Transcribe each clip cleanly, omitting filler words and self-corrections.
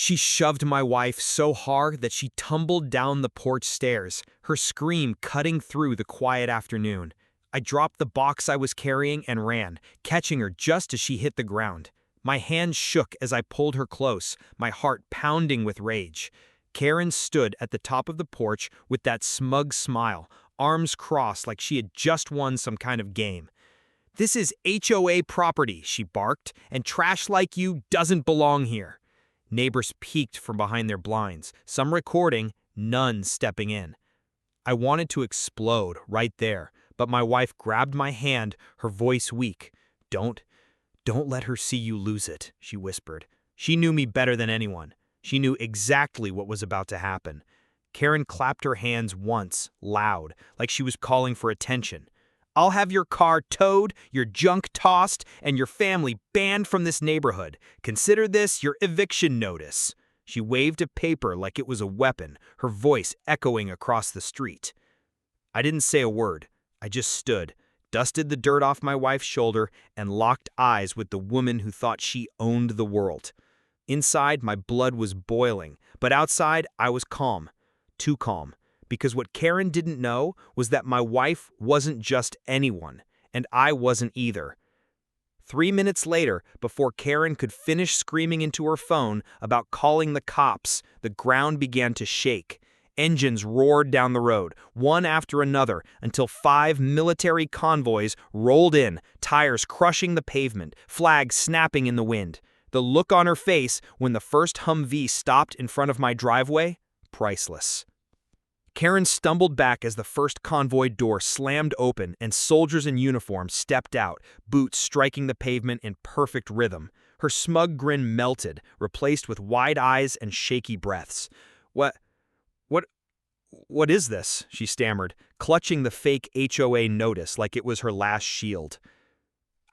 She shoved my wife so hard that she tumbled down the porch stairs, her scream cutting through the quiet afternoon. I dropped the box I was carrying and ran, catching her just as she hit the ground. My hands shook as I pulled her close, my heart pounding with rage. Karen stood at the top of the porch with that smug smile, arms crossed like she had just won some kind of game. "This is HOA property," she barked, "and trash like you doesn't belong here." Neighbors peeked from behind their blinds, some recording, none stepping in. I wanted to explode right there, but my wife grabbed my hand, her voice weak. Don't let her see you lose it," she whispered. She knew me better than anyone. She knew exactly what was about to happen. Karen clapped her hands once, loud, like she was calling for attention. "I'll have your car towed, your junk tossed, and your family banned from this neighborhood. Consider this your eviction notice." She waved a paper like it was a weapon, her voice echoing across the street. I didn't say a word. I just stood, dusted the dirt off my wife's shoulder, and locked eyes with the woman who thought she owned the world. Inside, my blood was boiling, but outside, I was calm. Too calm. Because what Karen didn't know was that my wife wasn't just anyone, and I wasn't either. 3 minutes later, before Karen could finish screaming into her phone about calling the cops, the ground began to shake. Engines roared down the road, one after another, until 5 military convoys rolled in, tires crushing the pavement, flags snapping in the wind. The look on her face when the first Humvee stopped in front of my driveway, priceless. Karen stumbled back as the first convoy door slammed open and soldiers in uniform stepped out, boots striking the pavement in perfect rhythm. Her smug grin melted, replaced with wide eyes and shaky breaths. What is this?" she stammered, clutching the fake HOA notice like it was her last shield.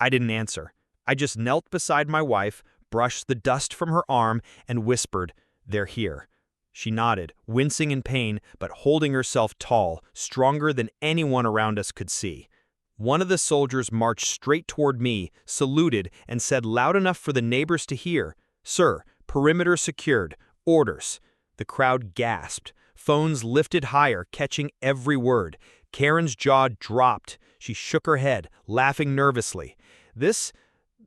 I didn't answer. I just knelt beside my wife, brushed the dust from her arm, and whispered, "They're here." She nodded, wincing in pain, but holding herself tall, stronger than anyone around us could see. One of the soldiers marched straight toward me, saluted, and said loud enough for the neighbors to hear, "Sir, perimeter secured. Orders." The crowd gasped. Phones lifted higher, catching every word. Karen's jaw dropped. She shook her head, laughing nervously. This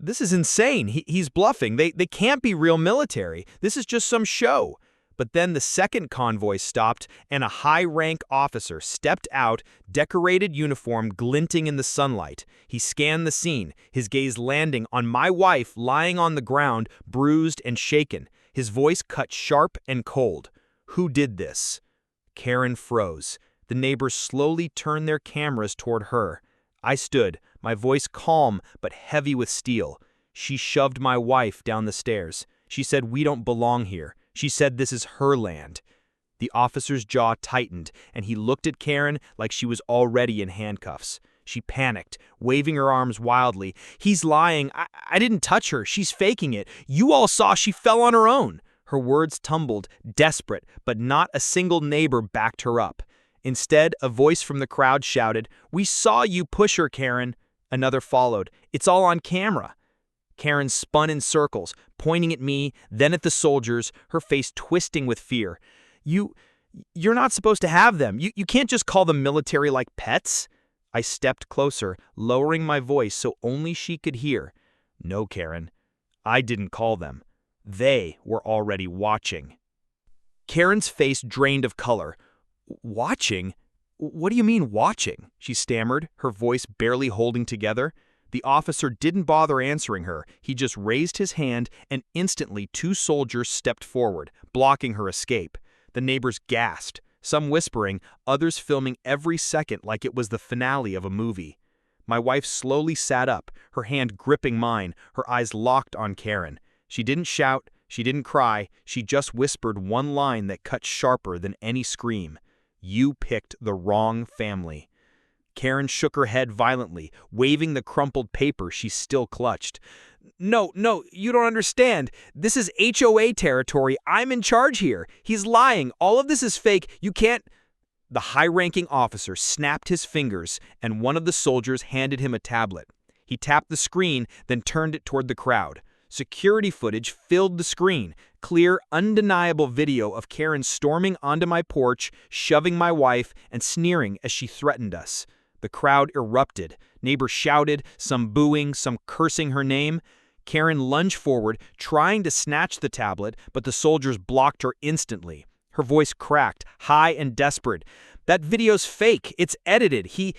is insane. He's bluffing. They can't be real military. This is just some show." But then the second convoy stopped, and a high-rank officer stepped out, decorated uniform glinting in the sunlight. He scanned the scene, his gaze landing on my wife lying on the ground, bruised and shaken. His voice cut sharp and cold. "Who did this?" Karen froze. The neighbors slowly turned their cameras toward her. I stood, my voice calm but heavy with steel. She shoved my wife down the stairs. She said, "We don't belong here." She said this is her land. The officer's jaw tightened, and he looked at Karen like she was already in handcuffs. She panicked, waving her arms wildly. "He's lying. I didn't touch her. She's faking it. You all saw she fell on her own." Her words tumbled, desperate, but not a single neighbor backed her up. Instead, a voice from the crowd shouted, "We saw you push her, Karen." Another followed, "It's all on camera." Karen spun in circles, pointing at me, then at the soldiers, her face twisting with fear. You're not supposed to have them. You can't just call them military like pets." I stepped closer, lowering my voice so only she could hear. "No, Karen. I didn't call them. They were already watching." Karen's face drained of color. "Watching? What do you mean, watching?" she stammered, her voice barely holding together. The officer didn't bother answering her. He just raised his hand, and instantly 2 soldiers stepped forward, blocking her escape. The neighbors gasped, some whispering, others filming every second like it was the finale of a movie. My wife slowly sat up, her hand gripping mine, her eyes locked on Karen. She didn't shout, she didn't cry, she just whispered one line that cut sharper than any scream. "You picked the wrong family." Karen shook her head violently, waving the crumpled paper she still clutched. No, you don't understand. This is HOA territory. I'm in charge here. He's lying. All of this is fake. You can't—" The high-ranking officer snapped his fingers, and one of the soldiers handed him a tablet. He tapped the screen, then turned it toward the crowd. Security footage filled the screen. Clear, undeniable video of Karen storming onto my porch, shoving my wife, and sneering as she threatened us. The crowd erupted. Neighbors shouted, some booing, some cursing her name. Karen lunged forward, trying to snatch the tablet, but the soldiers blocked her instantly. Her voice cracked, high and desperate. "That video's fake. It's edited. He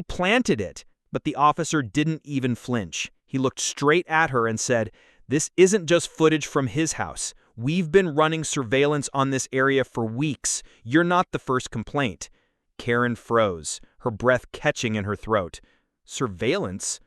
planted it." But the officer didn't even flinch. He looked straight at her and said, "This isn't just footage from his house. We've been running surveillance on this area for weeks. You're not the first complaint." Karen froze, her breath catching in her throat. "Surveillance?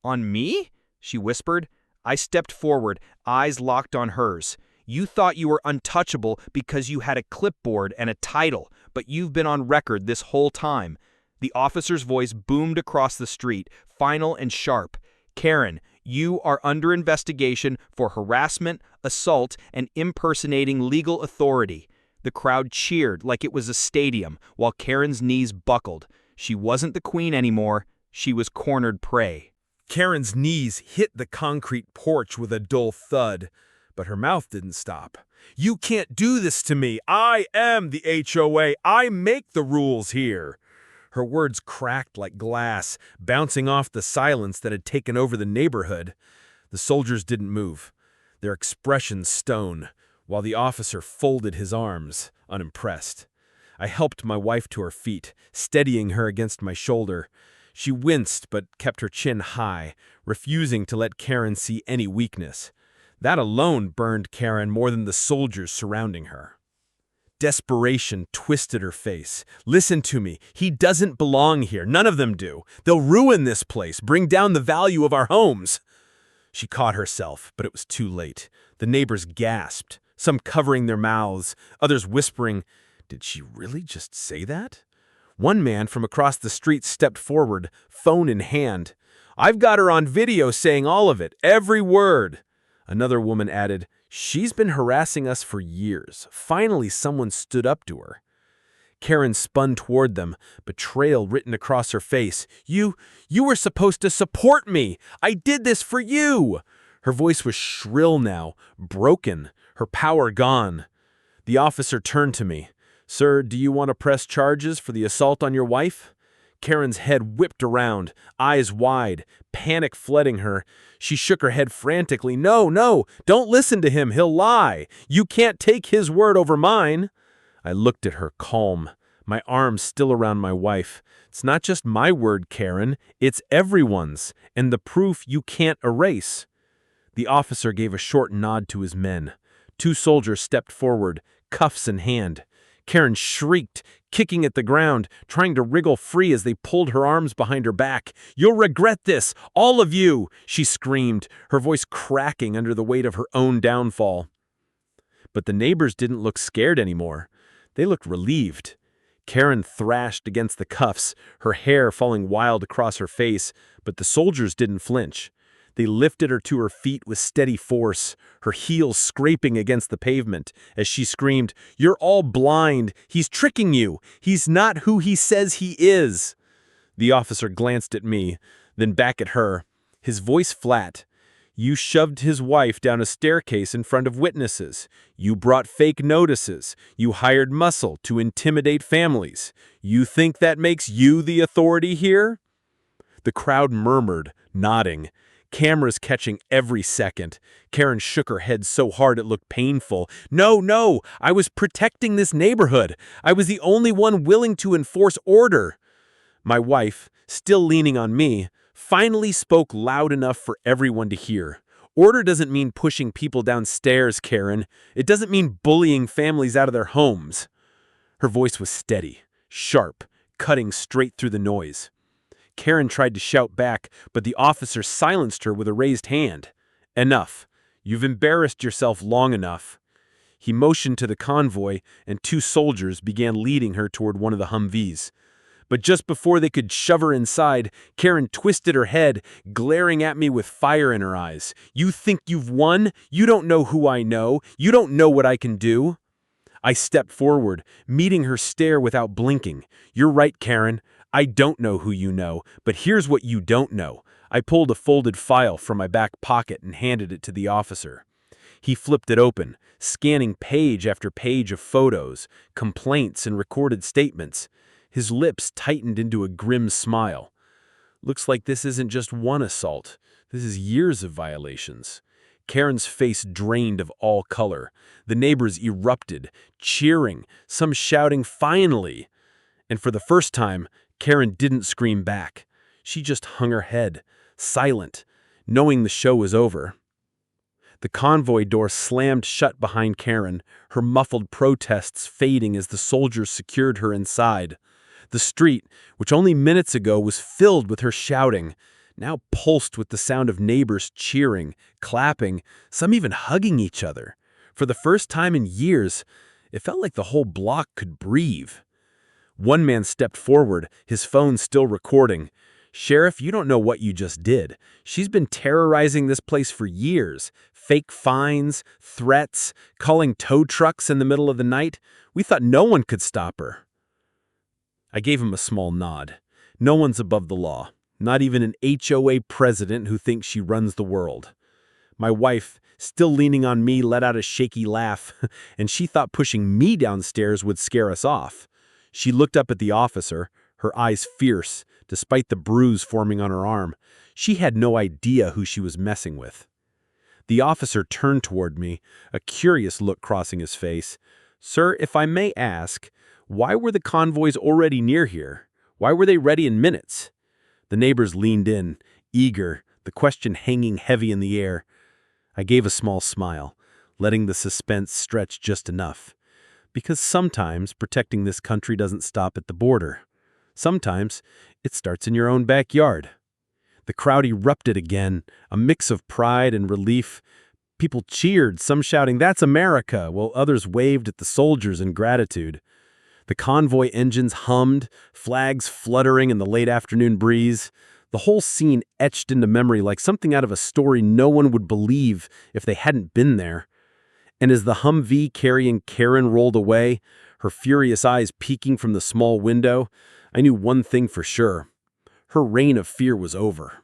On me?" she whispered. I stepped forward, eyes locked on hers. "You thought you were untouchable because you had a clipboard and a title, but you've been on record this whole time." The officer's voice boomed across the street, final and sharp. "Karen, you are under investigation for harassment, assault, and impersonating legal authority." The crowd cheered like it was a stadium, while Karen's knees buckled. She wasn't the queen anymore. She was cornered prey. Karen's knees hit the concrete porch with a dull thud, but her mouth didn't stop. "You can't do this to me. I am the HOA. I make the rules here." Her words cracked like glass, bouncing off the silence that had taken over the neighborhood. The soldiers didn't move, their expressions stone, while the officer folded his arms, unimpressed. I helped my wife to her feet, steadying her against my shoulder. She winced but kept her chin high, refusing to let Karen see any weakness. That alone burned Karen more than the soldiers surrounding her. Desperation twisted her face. "Listen to me. He doesn't belong here. None of them do. They'll ruin this place, bring down the value of our homes." She caught herself, but it was too late. The neighbors gasped, some covering their mouths, others whispering, "Did she really just say that?" One man from across the street stepped forward, phone in hand. "I've got her on video saying all of it, every word." Another woman added, "She's been harassing us for years." Finally, someone stood up to her. Karen spun toward them, betrayal written across her face. You were supposed to support me. I did this for you." Her voice was shrill now, broken, her power gone. The officer turned to me. "Sir, do you want to press charges for the assault on your wife?" Karen's head whipped around, eyes wide, panic flooding her. She shook her head frantically. No, don't listen to him. He'll lie. You can't take his word over mine." I looked at her, calm, my arms still around my wife. "It's not just my word, Karen. It's everyone's, and the proof you can't erase." The officer gave a short nod to his men. Two soldiers stepped forward, cuffs in hand. Karen shrieked, kicking at the ground, trying to wriggle free as they pulled her arms behind her back. "You'll regret this, all of you!" she screamed, her voice cracking under the weight of her own downfall. But the neighbors didn't look scared anymore. They looked relieved. Karen thrashed against the cuffs, her hair falling wild across her face, but the soldiers didn't flinch. They lifted her to her feet with steady force, her heels scraping against the pavement, as she screamed, "You're all blind! He's tricking you! He's not who he says he is!" The officer glanced at me, then back at her, his voice flat. "You shoved his wife down a staircase in front of witnesses. You brought fake notices. You hired muscle to intimidate families. You think that makes you the authority here?" The crowd murmured, nodding. Cameras catching every second. Karen shook her head so hard it looked painful. No, I was protecting this neighborhood. I was the only one willing to enforce order." My wife, still leaning on me, finally spoke loud enough for everyone to hear. "Order doesn't mean pushing people downstairs, Karen. It doesn't mean bullying families out of their homes." Her voice was steady, sharp, cutting straight through the noise. Karen tried to shout back, but the officer silenced her with a raised hand. "Enough. You've embarrassed yourself long enough." He motioned to the convoy, and two soldiers began leading her toward one of the Humvees. But just before they could shove her inside, Karen twisted her head, glaring at me with fire in her eyes. "You think you've won? You don't know who I know. You don't know what I can do." I stepped forward, meeting her stare without blinking. "You're right, Karen. I don't know who you know, but here's what you don't know. I pulled a folded file from my back pocket and handed it to the officer. He flipped it open, scanning page after page of photos, complaints, and recorded statements. His lips tightened into a grim smile. Looks like this isn't just one assault. This is years of violations. Karen's face drained of all color. The neighbors erupted, cheering, some shouting, "Finally!" And for the first time, Karen didn't scream back. She just hung her head, silent, knowing the show was over. The convoy door slammed shut behind Karen, her muffled protests fading as the soldiers secured her inside. The street, which only minutes ago was filled with her shouting, now pulsed with the sound of neighbors cheering, clapping, some even hugging each other. For the first time in years, it felt like the whole block could breathe. One man stepped forward, his phone still recording. "Sheriff, you don't know what you just did. She's been terrorizing this place for years. Fake fines, threats, calling tow trucks in the middle of the night. We thought no one could stop her." I gave him a small nod. No one's above the law. Not even an HOA president who thinks she runs the world. My wife, still leaning on me, let out a shaky laugh, and she thought pushing me downstairs would scare us off. She looked up at the officer, her eyes fierce, despite the bruise forming on her arm. She had no idea who she was messing with. The officer turned toward me, a curious look crossing his face. "Sir, if I may ask, why were the convoys already near here? Why were they ready in minutes?" The neighbors leaned in, eager, the question hanging heavy in the air. I gave a small smile, letting the suspense stretch just enough. Because sometimes protecting this country doesn't stop at the border. Sometimes it starts in your own backyard. The crowd erupted again, a mix of pride and relief. People cheered, some shouting, "That's America," while others waved at the soldiers in gratitude. The convoy engines hummed, flags fluttering in the late afternoon breeze. The whole scene etched into memory like something out of a story no one would believe if they hadn't been there. And as the Humvee carrying Karen rolled away, her furious eyes peeking from the small window, I knew one thing for sure. Her reign of fear was over.